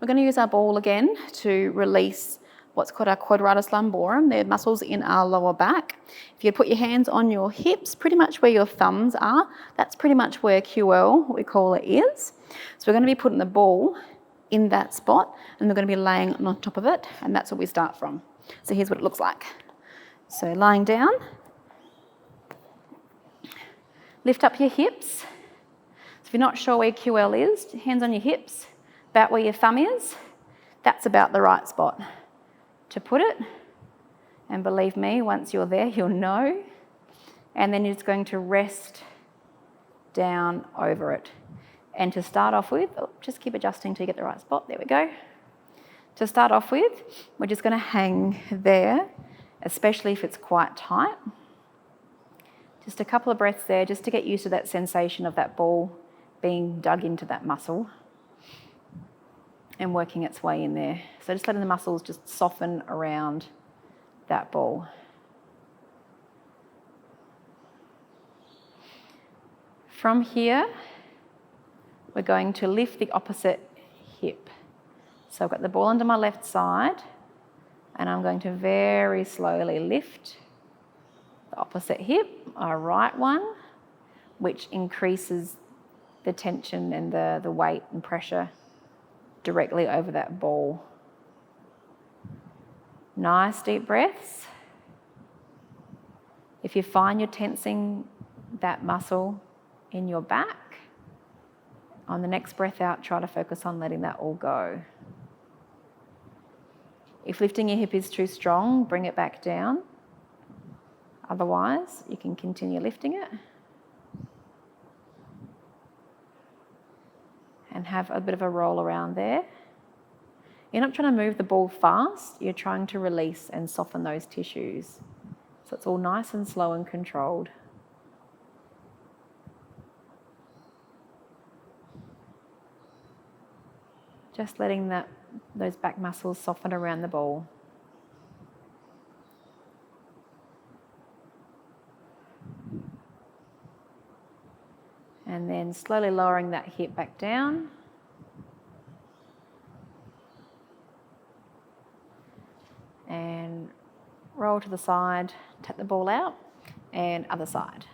We're going to use our ball again to release what's called our quadratus lumborum. They're muscles in our lower back. If you put your hands on your hips, pretty much where your thumbs are, that's pretty much where QL, what we call it, is. So we're going to be putting the ball in that spot, and we're going to be laying on top of it, and that's where we start from. So here's what it looks like. So lying down, lift up your hips. So if you're not sure where QL is, hands on your hips, about where your thumb is. That's about the right spot to put it. And believe me, once you're there, you'll know. And then you're just going to rest down over it. And to start off with, just keep adjusting till you get the right spot. There we go. To start off with, we're just going to hang there, especially if it's quite tight. Just a couple of breaths there, just to get used to that sensation of that ball being dug into that muscle and working its way in there. So just letting the muscles just soften around that ball. From here, we're going to lift the opposite hip. So I've got the ball under my left side, and I'm going to very slowly lift the opposite hip, our right one, which increases the tension and the weight and pressure directly over that ball. Nice deep breaths. If you find you're tensing that muscle in your back, on the next breath out, try to focus on letting that all go. If lifting your hip is too strong, bring it back down. Otherwise, you can continue lifting it. And have a bit of a roll around there. You're not trying to move the ball fast, you're trying to release and soften those tissues. So it's all nice and slow and controlled. Just letting those back muscles soften around the ball. And then slowly lowering that hip back down. And roll to the side, take the ball out, and other side.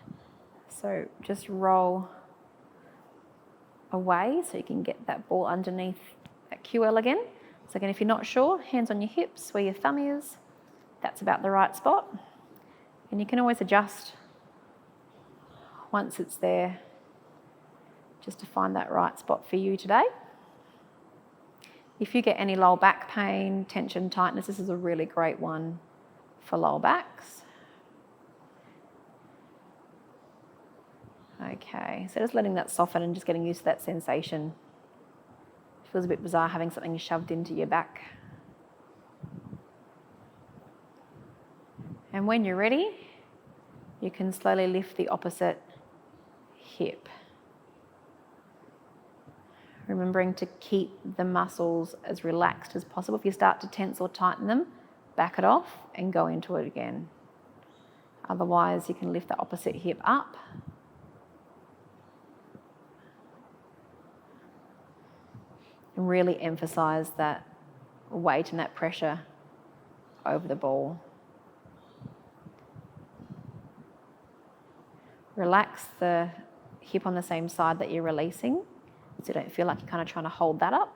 So just roll away so you can get that ball underneath that QL again. So again, if you're not sure, hands on your hips where your thumb is. That's about the right spot. And you can always adjust once it's there, just to find that right spot for you today. If you get any lower back pain, tension, tightness, this is a really great one for lower backs. Okay, so just letting that soften and just getting used to that sensation. It feels a bit bizarre having something shoved into your back. And when you're ready, you can slowly lift the opposite hip. Remembering to keep the muscles as relaxed as possible. If you start to tense or tighten them, back it off and go into it again. Otherwise, you can lift the opposite hip up. And really emphasize that weight and that pressure over the ball. Relax the hip on the same side that you're releasing, so you don't feel like you're kind of trying to hold that up.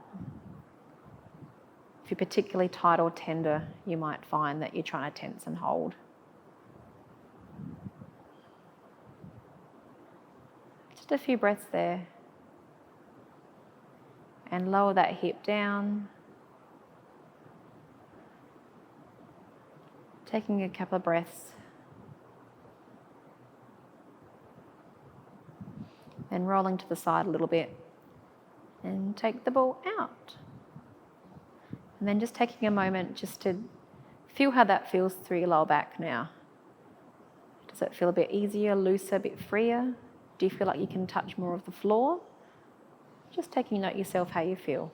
If you're particularly tight or tender, you might find that you're trying to tense and hold. Just a few breaths there. And lower that hip down. Taking a couple of breaths. And rolling to the side a little bit. And take the ball out. And then just taking a moment just to feel how that feels through your lower back now. Does it feel a bit easier, looser, a bit freer? Do you feel like you can touch more of the floor? Just taking note yourself how you feel.